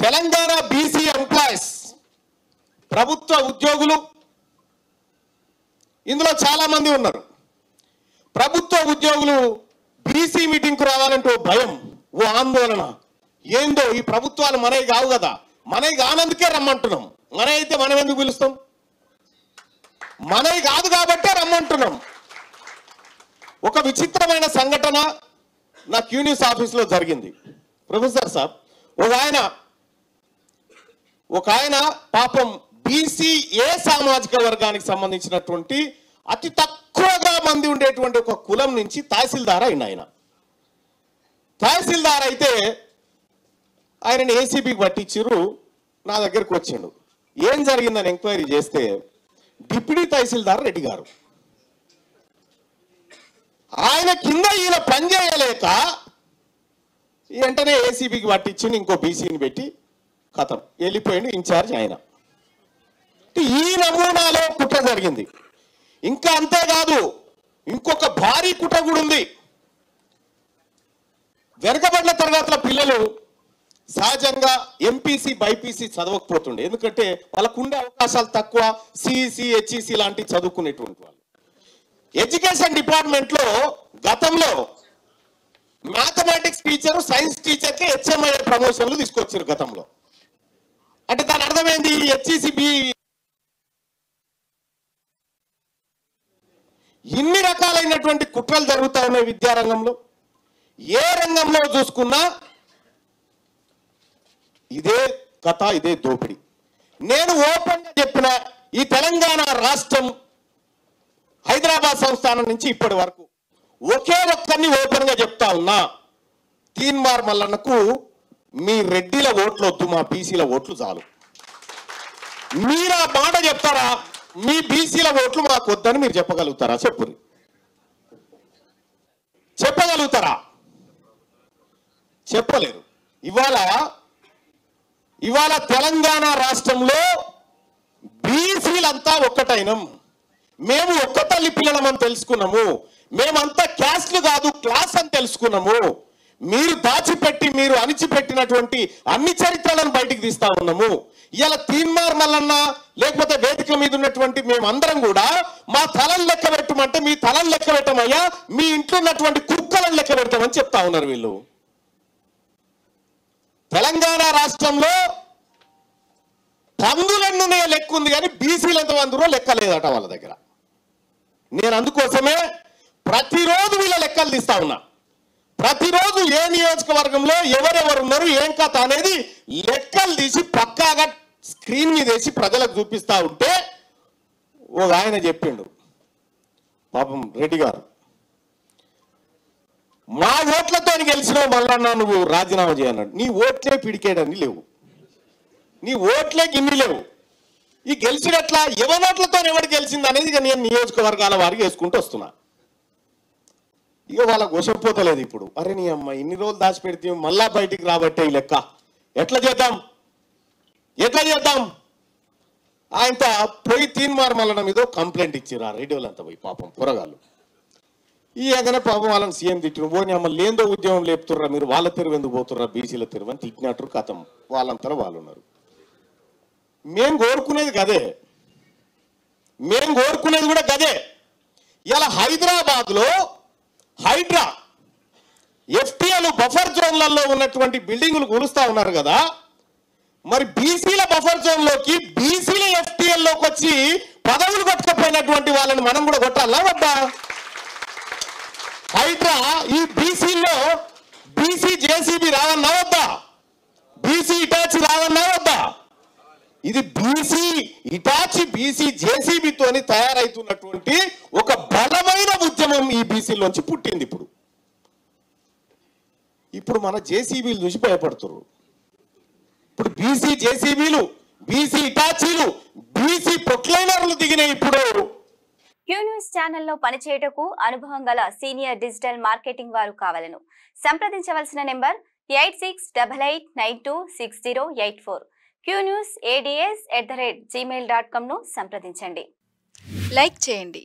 Telangana BC employees ప్రభుత్వ ఉద్యోగులు ఇందులో చాలా మంది ఉన్నారు. ప్రభుత్వ ఉద్యోగులు బీసీ మీటింగ్కు రావాలంటే భయం, ఓ ఆందోళన. ఏందో ఈ ప్రభుత్వాలు మనవి కావు కదా, మనవి కానందుకే రమ్మంటున్నాం. మనవి అయితే మనం ఎందుకు పిలుస్తాం? మనవి కాదు కాబట్టే రమ్మంటున్నాం. ఒక విచిత్రమైన సంఘటన నా క్యూన్యూస్ ఆఫీస్లో జరిగింది. ప్రొఫెసర్ సాబ్ ఒక ఆయన పాపం బీసీఏ సామాజిక వర్గానికి సంబంధించినటువంటి అతి తక్కువగా మంది ఉండేటువంటి ఒక కులం నుంచి తహసీల్దార్ అయిన ఆయన. తహసీల్దార్ అయితే ఆయనని ఏసీబీకి పట్టించారు. నా దగ్గరకు వచ్చాడు. ఏం జరిగిందని ఎంక్వైరీ చేస్తే డిప్యూటీ తహసీల్దార్ రెడ్డి గారు ఆయన కింద ఈయన పనిచేయలేక వెంటనే ఏసీబీకి పట్టించి ఇంకో బీసీని పెట్టి కథం వెళ్ళిపోయింది ఇన్ఛార్జ్ ఆయన. ఈ నమూనాలో కుట్ర జరిగింది. ఇంకా అంతేకాదు, ఇంకొక భారీ కుట్ర కూడా ఉంది. వెనకబడిన తరగతుల పిల్లలు సహజంగా ఎంపీసీ బైపీసీ చదవకపోతుండే, ఎందుకంటే వాళ్ళకు ఉండే అవకాశాలు తక్కువ. సిఈసి హెచ్ఈసి లాంటి చదువుకునేటువంటి వాళ్ళు. ఎడ్యుకేషన్ డిపార్ట్మెంట్లో గతంలో మ్యాథమెటిక్స్ టీచర్, సైన్స్ టీచర్కి హెచ్ఎంఐ ప్రమోషన్లు తీసుకొచ్చారు గతంలో. అంటే దాని అర్థమైంది హెచ్ఈసిబి ఇన్ని రకాలైనటువంటి కుట్రలు జరుగుతూ ఉన్నాయి విద్యారంగంలో. ఏ రంగంలో చూసుకున్నా ఇదే కథ, ఇదే దోపిడీ. నేను ఓపెన్ గా చెప్పిన ఈ తెలంగాణ రాష్ట్రం హైదరాబాద్ సంస్థానం నుంచి ఇప్పటి వరకు ఒకే ఒక్కరిని ఓపెన్ గా చెప్తా ఉన్నా, తీన్మార్ మల్లన్నకు మీ రెడ్డిల ఓట్లు వద్దు, మా బీసీల ఓట్లు చాలు. మీరు ఆ మాట చెప్తారా? మీ బీసీల ఓట్లు మాకు వద్దని మీరు చెప్పగలుగుతారా? చెప్పురి, చెప్పగలుగుతారా? చెప్పలేరు. ఇవాళ తెలంగాణ రాష్ట్రంలో బీసీలంతా ఒక్కటైనం. మేము ఒక్క తల్లి పిల్లలమని తెలుసుకున్నాము. మేమంతా క్యాస్ట్లు కాదు క్లాస్ అని తెలుసుకున్నాము. మీరు దాచిపెట్టి మీరు అణిచిపెట్టినటువంటి అన్ని చరిత్రలను బయటికి తీస్తా ఉన్నాము. ఇలా తీన్మార్ మల్లన్న లేకపోతే వేదిక మీద ఉన్నటువంటి మేమందరం కూడా మా తలను లెక్క పెట్టమంటే మీ తలను లెక్క పెట్టమయ్యా, మీ ఇంట్లో ఉన్నటువంటి కుక్కలను లెక్క పెడతామని చెప్తా ఉన్నారు వీళ్ళు. తెలంగాణ రాష్ట్రంలో పందులన్నునే లెక్క ఉంది కానీ బీసీలు ఎంతమందిరో లెక్క లేదట వాళ్ళ దగ్గర. నేను అందుకోసమే ప్రతిరోజు వీళ్ళ లెక్కలు తీస్తా ఉన్నా. ప్రతిరోజు ఏ నియోజకవర్గంలో ఎవరెవరు ఉన్నారు, ఏం కథ అనేది లెక్కలు తీసి పక్కాగా స్క్రీన్ మీద వేసి ప్రజలకు చూపిస్తా ఉంటే ఒక ఆయన చెప్పిండు, పాపం రెడ్డి గారు, మా ఓట్లతో గెలిచిన మల్లన్న నువ్వు రాజీనామా చేయన్నాడు. నీ ఓట్లే పిడికేడని లేవు, నీ ఓట్లే గిన్ని లేవు. ఈ గెలిచినట్లా ఎవరి ఓట్లతో ఎవరు గెలిచింది అనేది ఇక నేను నియోజకవర్గాల వారికి వేసుకుంటూ వస్తున్నా. ఇక వాళ్ళకు వశపోతలేదు ఇప్పుడు. అరే నీ అమ్మ ఇన్ని రోజులు దాచిపెడితే మళ్ళా బయటికి రాబట్టే ఈ లెక్క ఎట్లా చేద్దాం? ఆయనతో పోయి తీన్మార్ మల్లన్న మీద కంప్లైంట్ ఇచ్చారు ఆ రేడియోలు అంతా పోయి. పాపం పొరగాళ్ళు ఈ ఏదైనా పాపం వాళ్ళని సీఎం తిట్టిన పోనీ అమ్మ లేందో ఉద్యమం లేపుతుర్రా మీరు, వాళ్ళ తెరువు ఎందుకు పోతుర్రా బీసీల తెరువు అని తిట్టినట్టు కథం. వాళ్ళంతా వాళ్ళు ఉన్నారు. మేము కోరుకునేది కూడా గదే. ఇలా హైదరాబాద్లో హైడ్రా ఎఫ్టీఎల్ బఫర్ జోన్లలో ఉన్నటువంటి బిల్డింగులు కూలుస్తా ఉన్నారు కదా, మరి బీసీల బఫర్ జోన్లోకి బీసీల ఎఫ్టీఎల్లోకి వచ్చి పదవులు కొట్టకపోయినటువంటి వాళ్ళని మనం కూడా కొట్టాలా వద్దా? హైడ్రా ఈ బీసీలో బీసీ జేసీబీ రావన్నా వద్దా? బీసీ ఇటాచి రావన్నా వద్దా? ఇది బీసీ ఇటాచి బీసీ జేసీబీతోని తయారైతున్నటువంటి ఒక బలమైన ఉద్యమం ఈ బీసీలోంచి పుట్టింది. ఇప్పుడు మన జేసీబీలు చూసి భయపడుతున్నారు. ఇప్పుడు బీసీ జేసీబీలు, బీసీ ఇటాచీలు, బీసీ ప్రొక్లైనర్లు దిగినాయి. ఇప్పుడు క్యూన్యూస్ ఛానల్లో పనిచేయటకు అనుభవం గల సీనియర్ డిజిటల్ మార్కెటింగ్ వారు కావాలను సంప్రదించవలసిన నెంబర్ 8688926084. qnewsads@gmail.com ను సంప్రదించండి. లైక్ చేయండి.